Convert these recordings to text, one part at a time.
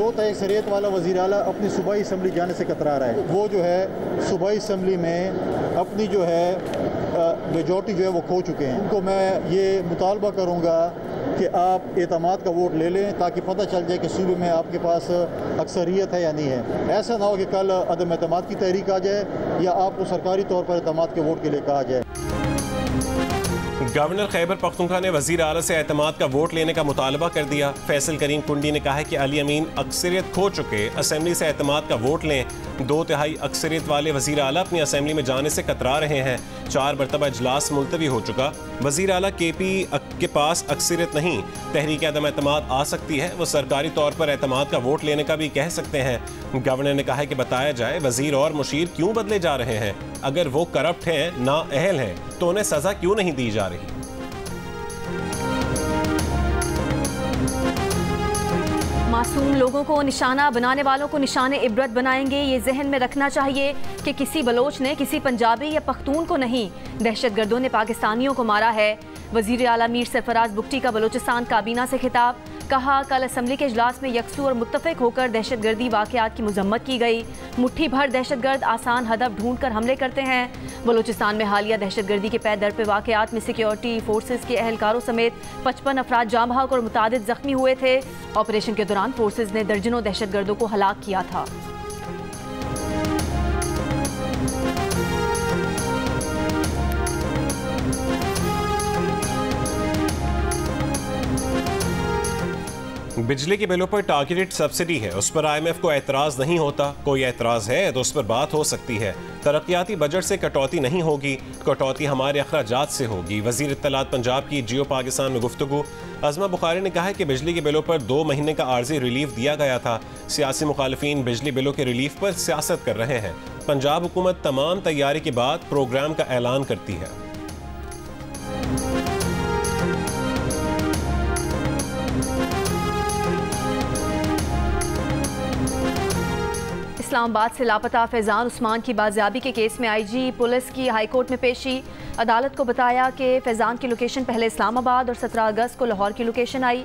दो तय अक्सरियत वाला वज़ीर आला अपनी सूबाई असम्बली जाने से कतरा रहा है। वो जो है सूबाई असम्बली में अपनी जो है मेजॉरिटी जो है वो खो चुके हैं। उनको मैं ये मुतालबा करूँगा कि आप एतमाद का वोट ले लें ताकि पता चल जाए कि सूबे में आपके पास अक्सरियत है या नहीं है। ऐसा ना हो कि कल अदम एतमाद की तहरीक आ जाए या आपको सरकारी तौर पर एतमाद के वोट के लिए कहा जाए। गवर्नर खैबर पख्तूनख्वा ने वज़ीर आला से एतमाद का वोट लेने का मुतालबा कर दिया। फैसल करीम कुंडी ने कहा है कि अली अमीन अक्सरियत खो चुके, असम्बली से एतमाद का वोट लें। 2/3 अक्सरियत वाले वज़ीर आला अपनी असम्बली में जाने से कतरा रहे हैं। 4 मरतबा इजलास मुलतवी हो चुका। वज़ीर आला KP के पास अक्सरियत नहीं, तहरीक अदम एतमाद आ सकती है। वो सरकारी तौर पर एतमाद का वोट लेने का भी कह सकते हैं। गवर्नर ने कहा है कि बताया जाए वज़ीर और मुशीर क्यों बदले जा रहे हैं। अगर वो करप्ट हैं, नाअहल हैं, तो उन्हें सजा क्यों नहीं दी जा रही। मासूम लोगों को निशाना बनाने वालों को निशाने इबरत बनाएंगे। ये जहन में रखना चाहिए कि किसी बलोच ने किसी पंजाबी या पख्तून को नहीं, दहशतगर्दों ने पाकिस्तानियों को मारा है। वज़ीर आला मीर सरफराज बुगटी का बलोचिस्तान काबीना से खिताब। कहा, कल असम्बली के इजलास में यकसू और मुत्तफ़िक होकर दहशतगर्दी वाक़यात की मज़म्मत की गई। मुट्ठी भर दहशतगर्द आसान हदफ ढूंढ कर हमले करते हैं। बलोचिस्तान में हालिया दहशतगर्दी के पैदर पे वाक़यात में सिक्योरिटी फोर्सेस के अहलकारों समेत 55 अफराद जाँ बहक और मुतादिद ज़ख्मी हुए थे। ऑपरेशन के दौरान फोर्सेस ने दर्जनों दहशतगर्दों को हलाक किया था। बिजली के बिलों पर टारगेटेड सब्सिडी है, उस पर IMF को एतराज़ नहीं होता। कोई एतराज़ है तो उस पर बात हो सकती है। तरक्याती बजट से कटौती नहीं होगी, कटौती हमारे अखराजात से होगी। वज़ीर इत्तलात पंजाब की जियो पाकिस्तान में गुफ्तगू। अज़मा बुखारी ने कहा है कि बिजली के बिलों पर 2 महीने का आर्जी रिलीफ दिया गया था। सियासी मुखालिफिन बिजली बिलों के रिलीफ पर सियासत कर रहे हैं। पंजाब हुकूमत तमाम तैयारी के बाद प्रोग्राम का ऐलान करती है। इस्लामाबाद से लापता फैज़ान उस्मान की बाजियाबी के केस में IG पुलिस की हाई कोर्ट में पेशी। अदालत को बताया कि फैज़ान की लोकेशन पहले इस्लामाबाद और 17 अगस्त को लाहौर की लोकेशन आई।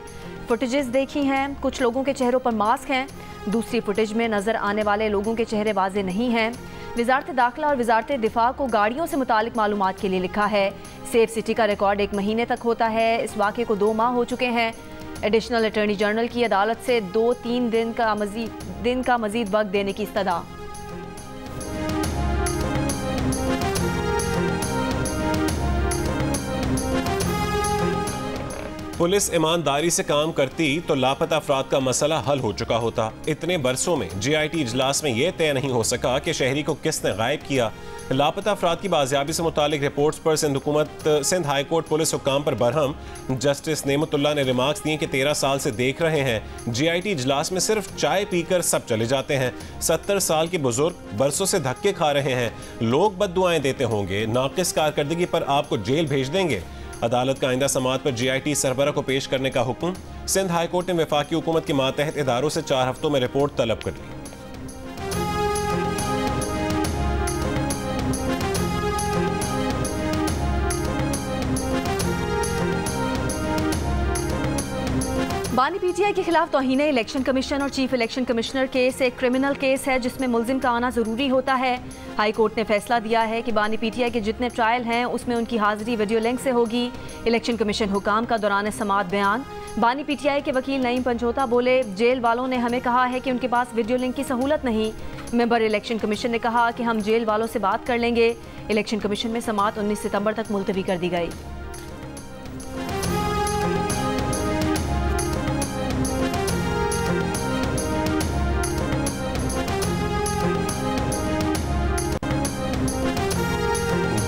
फुटेजेस देखी हैं, कुछ लोगों के चेहरों पर मास्क हैं, दूसरी फुटेज में नज़र आने वाले लोगों के चेहरे वाज़े नहीं हैं। वज़ारत दाखिला और वज़ारत दिफा को गाड़ियों से मुतालिक मालूमात के लिए लिखा है। सेफ सिटी का रिकॉर्ड 1 महीने तक होता है। इस वाक़े को 2 माह हो चुके हैं। एडिशनल अटॉर्नी जनरल की अदालत से 2-3 दिन का मजीद वक्त देने की इस्तदा। पुलिस ईमानदारी से काम करती तो लापता अफराद का मसला हल हो चुका होता। इतने बरसों में GIT इजलास में यह तय नहीं हो सका कि शहरी को किसने गायब किया। लापता अफराद की बाजियाबी से मुतालिक रिपोर्ट्स पर सिंध हाई कोर्ट पुलिस हुक्काम पर बरहम। जस्टिस नेमतुल्लाह ने रिमार्क्स दिए कि 13 साल से देख रहे हैं GIT इजलास में सिर्फ चाय पीकर सब चले जाते हैं। 70 साल के बुजुर्ग बरसों से धक्के खा रहे हैं। लोग बद्दुआएं देते होंगे, नाकिस कारकर्दगी पर आपको जेल भेज देंगे। अदालत का आइंदा समाअत पर GIT सरबरा को पेश करने का हुक्म। सिंध हाई कोर्ट ने वफाकी हुकूमत के मातहत इदारों से 4 हफ्तों में रिपोर्ट तलब कर ली। बानी PTI के खिलाफ तौहीन इलेक्शन कमीशन और चीफ इलेक्शन कमिश्नर केस एक क्रिमिनल केस है जिसमें मुल्जिम का आना ज़रूरी होता है। हाई कोर्ट ने फैसला दिया है कि बानी PTI के जितने ट्रायल हैं उसमें उनकी हाजिरी वीडियो लिंक से होगी। इलेक्शन कमीशन हुकाम का दौरान समाअत बयान। बानी PTI के वकील नईम पंचोता बोले, जेल वालों ने हमें कहा है कि उनके पास वीडियो लिंक की सहूलत नहीं। मेंबर इलेक्शन कमीशन ने कहा कि हम जेल वालों से बात कर लेंगे। इलेक्शन कमीशन में समाअत 19 सितंबर तक मुलतवी कर दी गई।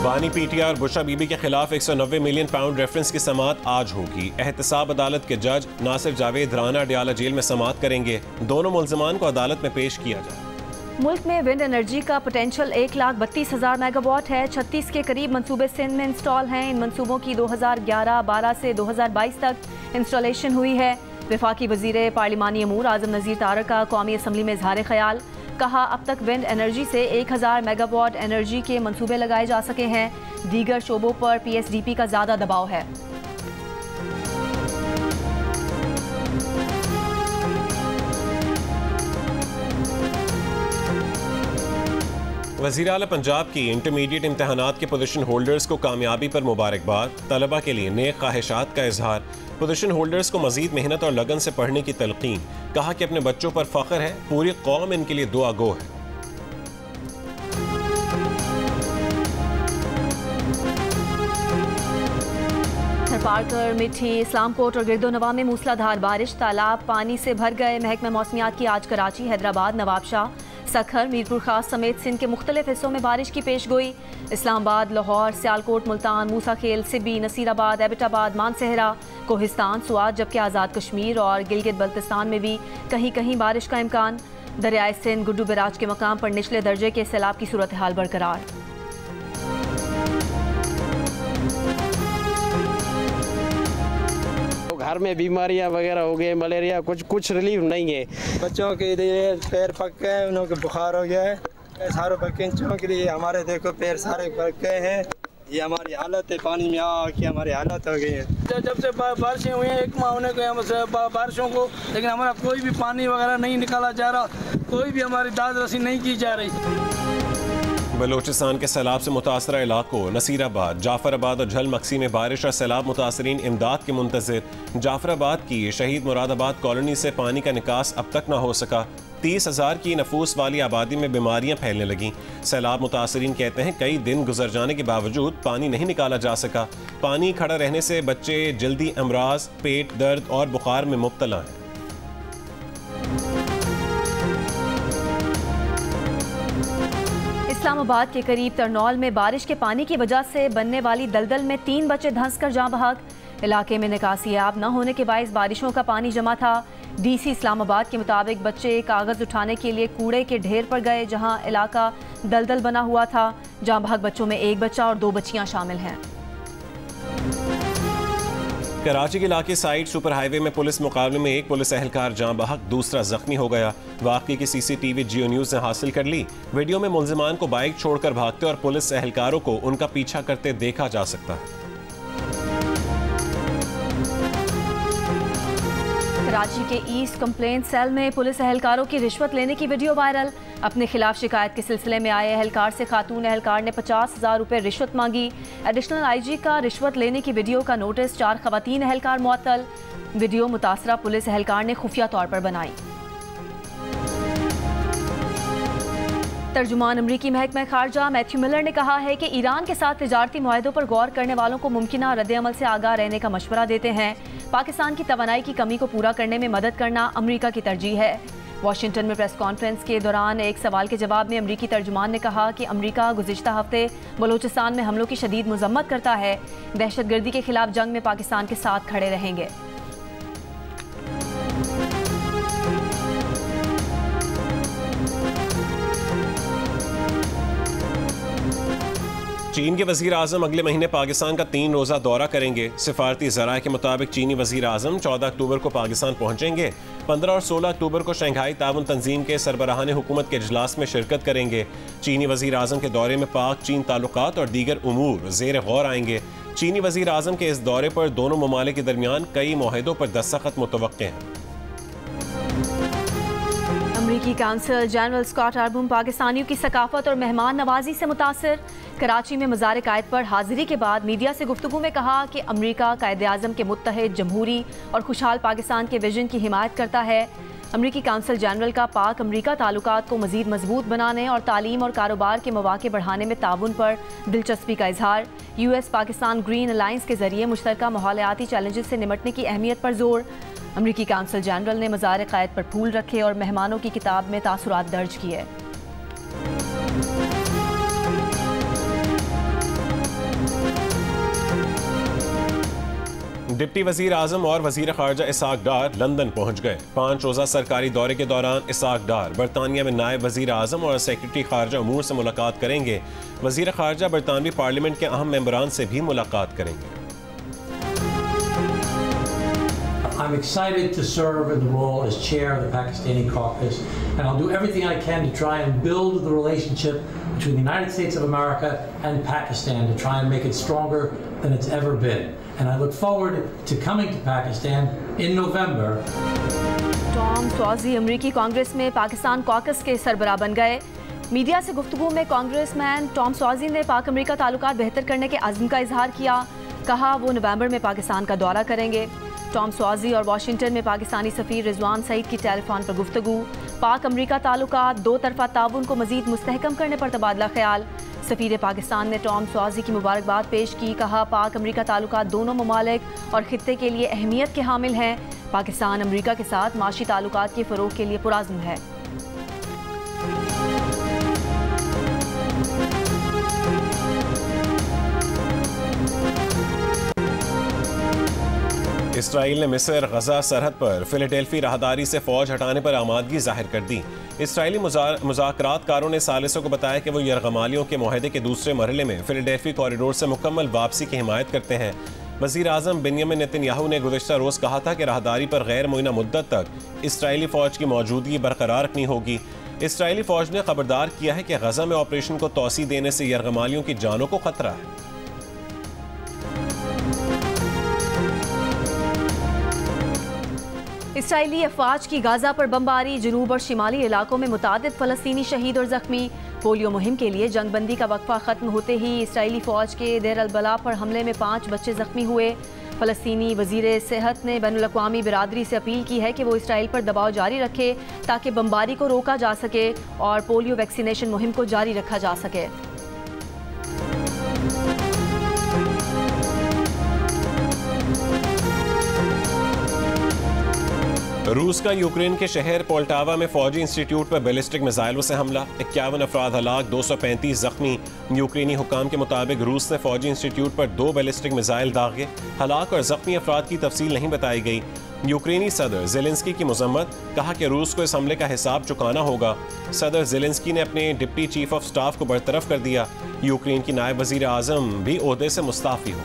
बानी PTI और बुशरा बीबी के खिलाफ 190 मिलियन पाउंड रेफरेंस की समाअत आज होगी। एहतसाब अदालत के जज नासिर जावेद राना डियाला जेल में समाअत करेंगे। दोनों मुल्जिमान को अदालत में पेश किया जाए। मुल्क में विंड एनर्जी का पोटेंशियल 1,32,000 मेगावाट है। 36 के करीब मंसूबे सिंध में इंस्टॉल हैं। इन मंसूबों की 2011-12 से 2022 तक इंस्टॉलेशन हुई है। वफाकी वजीर पार्लिमानी अमूर आजम नज़ीर तारक का कौमी असम्बली में इजहार ख्याल। कहा, अब तक विंड एनर्जी से 1000 मेगावाट एनर्जी के मंसूबे लगाए जा सके हैं। दीगर शोबों पर PSDP का ज़्यादा दबाव है। वज़ीर आला पंजाब की इंटरमीडिएट इम्तहानात के पोजीशन होल्डर्स को कामयाबी पर मुबारकबाद। तलबा के लिए नेक ख्वाहिशात का इजहार। पोजीशन होल्डर्स को मजीद मेहनत और लगन से पढ़ने की तलकीन। कहा कि अपने बच्चों पर फख्र है, पूरी कौम इनके लिए दुआ गो है। थरपारकर, मिठी, इस्लामकोट और गिरदोनवा में मूसलाधार बारिश। तालाब पानी से भर गए। महकमा मौसमियात की आज कराची, हैदराबाद, नवाबशाह, सखर, मीरपुर खास समेत सिंध के मुख्तलिफ हिस्सों में बारिश की पेशगोई। इस्लामाबाद, लाहौर, सियालकोट, मुल्तान, मूसा खेल, सिबी, नसीराबाद, एबटाबाद, मानसहरा, कोहिस्तान, सुआत, जबकि आज़ाद कश्मीर और गिलगित बल्तिस्तान में भी कहीं कहीं बारिश का इम्कान। दरियाए सिंध गुड्डू बैराज के मकाम पर निचले दर्जे के सैलाब की सूरत हाल बरकरार। घर में बीमारियां वगैरह हो गए, मलेरिया, कुछ रिलीफ नहीं है। बच्चों के लिए पैर पक गए, उन्हों को बुखार हो गया है। सारे बच्चों के लिए हमारे देखो पैर सारे पक गए हैं। ये हमारी हालत है, पानी में आके हमारी हालत हो गई है। जब से बारिशें हुई हैं, 1 माह होने को बारिशों को, लेकिन हमारा कोई भी पानी वगैरह नहीं निकाला जा रहा, कोई भी हमारी दाद रसी नहीं की जा रही। बलोचिस्तान के सैलाब से मुतासरा इलाकों नसीराबाद, जाफराबाद और झलमक्सी में बारिश और सैलाब मुतासरीन इमदाद के मुंतज़िर। जाफराबाद की शहीद मुरादाबाद कॉलोनी से पानी का निकास अब तक न हो सका। 30,000 की नफूस वाली आबादी में बीमारियां फैलने लगीं। सैलाब मुतासरीन कहते हैं कई दिन गुजर जाने के बावजूद पानी नहीं निकाला जा सका। पानी खड़ा रहने से बच्चे जल्दी अमराज, पेट दर्द और बुखार में मुब्तला हैं। इस्लामाबाद के करीब तरनौल में बारिश के पानी की वजह से बनने वाली दलदल में 3 बच्चे धंस कर जाँ बहक। इलाके में निकासी आब न होने के बायस बारिशों का पानी जमा था। डीसी इस्लामाबाद के मुताबिक बच्चे कागज उठाने के लिए कूड़े के ढेर पर गए, जहां इलाका दलदल बना हुआ था। जाँ बहक बच्चों में 1 बच्चा और 2 बच्चियां शामिल हैं। कराची के इलाके साइड सुपर हाईवे में पुलिस मुकाबले में एक पुलिस एहलकार जाँ बहक, दूसरा जख्मी हो गया। वाक़ई की सीसीटीवी जियो न्यूज़ ने हासिल कर ली। वीडियो में मुलजिमान को बाइक छोड़कर भागते और पुलिस एहलकारों को उनका पीछा करते देखा जा सकता है। कराची के ईस्ट कंप्लेंट सेल में पुलिस एहलकारों की रिश्वत लेने की वीडियो वायरल। अपने खिलाफ शिकायत के सिलसिले में आए एहलकार से खातून एहलकार ने 50,000 रुपये रिश्वत मांगी। एडिशनल आईजी का रिश्वत लेने की वीडियो का नोटिस, 4 खवातीन एहलकार मुअत्तल। वीडियो मुतासरा पुलिस एहलकार ने खुफिया तौर पर बनाई। तर्जुमान अमरीकी महकमा खारजा मैथ्यू मिलर ने कहा है कि ईरान के साथ तिजारती मुआहदों पर गौर करने वालों को मुमकिना रद्द-ए-अमल से आगाह रहने का मशवरा देते हैं। पाकिस्तान की तवानाई की कमी को पूरा करने में मदद करना अमरीका की तरजीह है। वाशिंगटन में प्रेस कॉन्फ्रेंस के दौरान एक सवाल के जवाब में अमरीकी तर्जुमान ने कहा कि अमरीका गुज़िश्ता हफ्ते बलोचिस्तान में हमलों की शदीद मज़म्मत करता है। दहशतगर्दी के खिलाफ जंग में पाकिस्तान के साथ खड़े रहेंगे। चीन के वज़ीर आज़म अगले महीने पाकिस्तान का 3 रोज़ा दौरा करेंगे। सिफारती ज़राए के मुताबिक चीनी वज़ीर आज़म 14 अक्टूबर को पाकिस्तान पहुँचेंगे। 15 और 16 अक्टूबर को शंघाई ताउन तंजीम के सरबराहान हुकूमत के इजलास में शिरकत करेंगे। चीनी वज़ीर आज़म के दौरे में पाक चीन ताल्लुकात और दीगर उमूर ज़ेर गौर आएंगे। चीनी वज़ीर आज़म के इस दौरे पर दोनों ममालिक के दरमियान कई मुआहदों पर दस्तखत मुतवक्के हैं। अमरीकी काउंसिल जनरल स्कॉट आर्बम पाकिस्तानियों की सकाफत और मेहमान नवाजी से मुतासर। कराची में मज़ार कायद पर हाजिरी के बाद मीडिया से गुफ्तगू में कहा कि अमरीका कायदे आज़म के मुत्तहिद, जमहूरी और खुशहाल पाकिस्तान के विजन की हिमायत करता है। अमरीकी काउंसिल जनरल का पाक अमरीका ताल्लुकात को मज़ीद मजबूत बनाने और तालीम और कारोबार के मौके बढ़ाने में ताउन पर दिलचस्पी का इजहार। US पाकिस्तान ग्रीन अलायंस के जरिए मुश्तरका माहौलियाती चैलेंजेस से निमटने की अहमियत पर जोर। अमरीकी काउंसिल जनरल ने मज़ार कायद पर फूल रखे और मेहमानों की किताब में तासुरात दर्ज किए। डिप्टी वज़ीर आज़म और वज़ीर ख़ारजा इसाक डार लंदन पहुँच गए। 5 रोज़ा सरकारी दौरे के दौरान इसाक डार बरतानिया में नायब वज़ीर आज़म और सेक्रेटरी ख़ारजा उमूर से मुलाकात करेंगे। वज़ीर ख़ारजा बरतानवी पार्लियामेंट के अहम मेंबरान से भी मुलाकात करेंगे। I'm excited to serve in the role as chair of the Pakistani caucus, and I'll do everything I can to try and build the relationship between the United States of America and Pakistan to try and make it stronger than it's ever been. And I look forward to coming to Pakistan in November. Tom Suozzi अमरीकी Congress में Pakistan caucus के सरबराह बन गए। Media से गुफ्तगू में congressman Tom स्वाजी ने पाक अमेरिका ताल्लुकात बेहतर करने के अज़्म का इजहार किया। कहा वो नवंबर में पाकिस्तान का दौरा करेंगे। टॉम स्वाजी और वाशिंगटन में पाकिस्तानी सफ़ीर रिजवान सईद की टेलीफोन पर गुफ्तगू। पाक अमेरिका ताल्लुकात दो तरफा ताउन को मज़ीद मुस्तहकम करने पर तबादला ख्याल। सफ़ीर पाकिस्तान ने टॉम स्वाजी की मुबारकबाद पेश की। कहा पाक अमेरिका ताल्लुकात दोनों ममालिक और खित्ते के लिए अहमियत के हामिल हैं। पाकिस्तान अमेरिका के साथ माशी ताल्लुकात के फ़रोग़ के लिए पुरअज़्म है। इसराइल ने मिस्र गजा सरहद पर फिलाडेल्फी राहदारी से फौज हटाने पर आमादगी जाहिर कर दी। इसराइली मुज़ाकरातकारों ने सालिसों को बताया कि वो यरगमालियों के मुआहदे के दूसरे मरहले में फिलाडेल्फी कॉरिडोर से मुकम्मल वापसी की हिमायत करते हैं। वज़ीर आज़म बेंयामिन नेतन्याहू ने गुज़िश्ता रोज़ कहा था कि राहदारी पर गैर मुइना मुद्दत तक इसराइली फ़ौज की मौजूदगी बरकरार रखनी होगी। इसराइली फ़ौज ने खबरदार किया है कि गजा में ऑपरेशन को तोसी देने से यरगमालियों की जानों को खतरा है। इसराइली अफवाज की गाजा पर बमबारी। जनूब और शिमाली इलाकों में मुतादिद फ़लस्तीनी शहीद और ज़ख्मी। पोलियो मुहिम के लिए जंगबंदी का वक्फा ख़त्म होते ही इसराइली फ़ौज के देर अल-बला पर हमले में 5 बच्चे ज़ख्मी हुए। फ़लस्तीनी वज़ीर सेहत ने बैनुल-अक़वामी बिरादरी से अपील की है कि वो इसराइल पर दबाव जारी रखे ताकि बमबारी को रोका जा सके और पोलियो वैक्सीनेशन मुहिम को जारी रखा जा सके। रूस का यूक्रेन के शहर पोल्टावा में फौजी इंस्टीट्यूट पर बैलिस्टिक मिसाइलों से हमला। 51 अफराद हलाक, 235 जख्मी। यूक्रेनी हुकाम के मुताबिक रूस ने फौजी इंस्टीट्यूट पर 2 बैलिस्टिक मिसाइल दागे। हलाक और जख्मी अफराद की तफसील नहीं बताई गई। यूक्रेनी सदर ज़ेलेंस्की की मजम्मत। कहा कि रूस को इस हमले का हिसाब चुकाना होगा। सदर ज़ेलेंस्की ने अपने डिप्टी चीफ ऑफ स्टाफ को बरतरफ कर दिया। यूक्रेन की नायब वज़ीर आज़म भी ओहदे से मुस्ताफ़ी हो।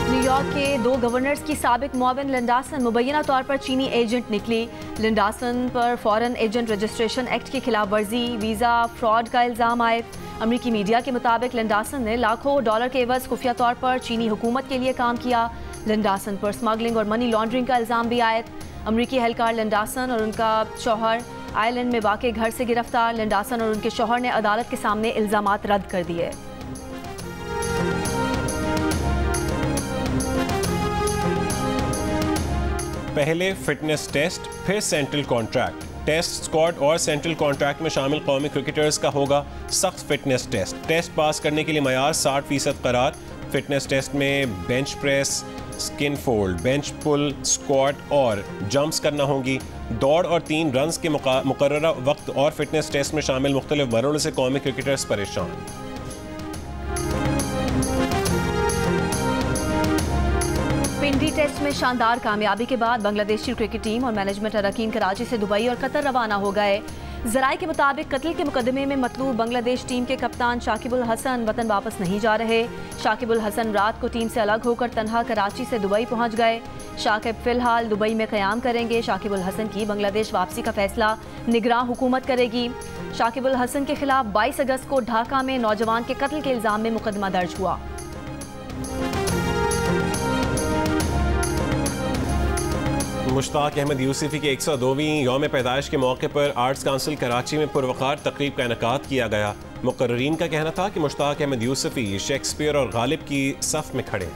न्यूयॉर्क के 2 गवर्नर्स की साबिक मुआविन लिंडासन मुबैना तौर पर चीनी एजेंट निकली। लिंडासन पर फॉरेन एजेंट रजिस्ट्रेशन एक्ट की खिलाफ वर्जी, वीज़ा फ्रॉड का इल्ज़ाम आयद। अमरीकी मीडिया के मुताबिक लिंडासन ने लाखों डॉलर के एवज खुफिया तौर पर चीनी हुकूमत के लिए काम किया। लिंडासन पर स्मगलिंग और मनी लॉन्ड्रिंग का इल्ज़ाम भी आयद। अमरीकी एहलकार लिंडासन और उनका शौहर आयरलैंड में वाक़े घर से गिरफ्तार। लिंडासन और उनके शौहर ने अदालत के सामने इल्ज़ामात रद्द कर दिए। पहले फिटनेस टेस्ट, फिर सेंट्रल कॉन्ट्रैक्ट। टेस्ट स्क्वाड और सेंट्रल कॉन्ट्रैक्ट में शामिल कौमी क्रिकेटर्स का होगा सख्त फिटनेस टेस्ट। टेस्ट पास करने के लिए मयार 60% करार। फिटनेस टेस्ट में bench press, skin fold, bench pull, squat और जंप्स करना होंगी। दौड़ और 3 रन्स के मुकर्ररा वक्त और फिटनेस टेस्ट में शामिल मुख्तलिफ मरहलों से कौमी क्रिकेटर्स परेशान। पिंडी टेस्ट में शानदार कामयाबी के बाद बांग्लादेशी क्रिकेट टीम और मैनेजमेंट अरकान कराची से दुबई और कतर रवाना हो गए। ज़राए के मुताबिक कत्ल के मुकदमे में मतलूब बांग्लादेश टीम के कप्तान शाकिबुल हसन वतन वापस नहीं जा रहे। शाकिबुल हसन रात को टीम से अलग होकर तनहा कराची से दुबई पहुंच गए। शाकिब फिलहाल दुबई में क़याम करेंगे। शाकिबुल हसन की बांग्लादेश वापसी का फैसला निगरान हुकूमत करेगी। शाकिबुल हसन के खिलाफ 22 अगस्त को ढाका में नौजवान के कत्ल के इल्ज़ाम में मुकदमा दर्ज हुआ। मुश्ताक अहमद यूसुफी की 102वीं यौम पैदाइश के मौके पर आर्ट्स काउंसिल कराची में पुरवकार तकरीब का इनेकाद किया गया। मुकर्रीन का कहना था कि मुश्ताक अहमद यूसुफी शेक्सपियर और गालिब की सफ में खड़े।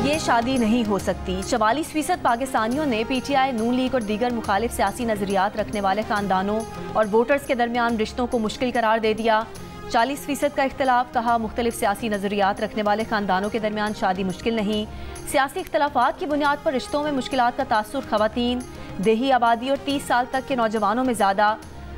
ये शादी नहीं हो सकती। 44% पाकिस्तानियों ने PTI, नून लीग और दीगर मुखालिफ सियासी नजरियात रखने वाले खानदानों और वोटर्स के दरमियान रिश्तों को मुश्किल करार दे दिया। 40% का इख्तलाफ। कहा मुख्तलिफ सियासी नजरियात रखने वाले खानदानों के दरमियान शादी मुश्किल नहीं। सियासी इख्तलाफात की बुनियाद पर रिश्तों में मुश्किलात का तासुर खवातीन, देही आबादी और 30 साल तक के नौजवानों में ज़्यादा।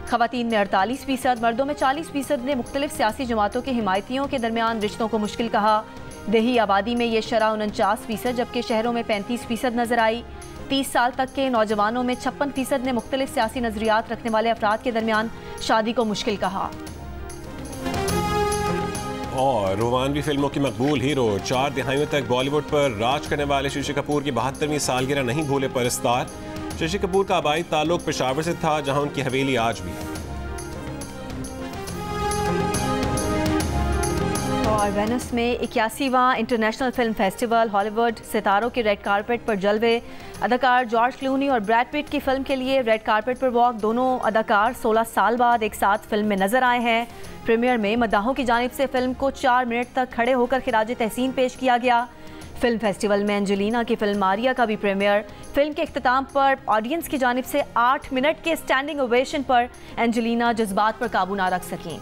खवातीन में 48%, मर्दों में 40% ने मुख्तलिफ सियासी जमातों के हिमायतियों के दरमियान रिश्तों को मुश्किल कहा। देही आबादी में ये शरह 49%, जबकि शहरों में 35% नजर आई। 30 साल तक के नौजवानों में 56% ने मुख्तलिफ सियासी नजरियात रखने वाले अफराद के दरमियान शादी को मुश्किल कहा। और रोमानवी फिल्मों की मकबूल हीरो, 4 दिहाइयों तक बॉलीवुड पर राज करने वाले शशि कपूर की 72वीं सालगिरह नहीं भूले परस्तार। शशि कपूर का आबाई ताल्लुक पेशावर से था, जहां उनकी हवेली आज भी है। और वेनिस में 81वां इंटरनेशनल फिल्म फेस्टिवल हॉलीवुड सितारों के रेड कारपेट पर जलवे। अदाकार जॉर्ज क्लूनी और ब्रैड पिट की फिल्म के लिए रेड कारपेट पर वॉक। दोनों अदाकार 16 साल बाद एक साथ फिल्म में नजर आए हैं। प्रीमियर में मद्दाहों की जानिब से फिल्म को 4 मिनट तक खड़े होकर खिराज तहसीन पेश किया गया। फिल्म फेस्टिवल में एंजेलिना की फिल्म मारिया का भी प्रीमियर। फिल्म के इख्तिताम पर ऑडियंस की जानिब से 8 मिनट के स्टैंडिंग ओवेशन पर एंजेलिना जज्बात पर काबू ना रख सकीं।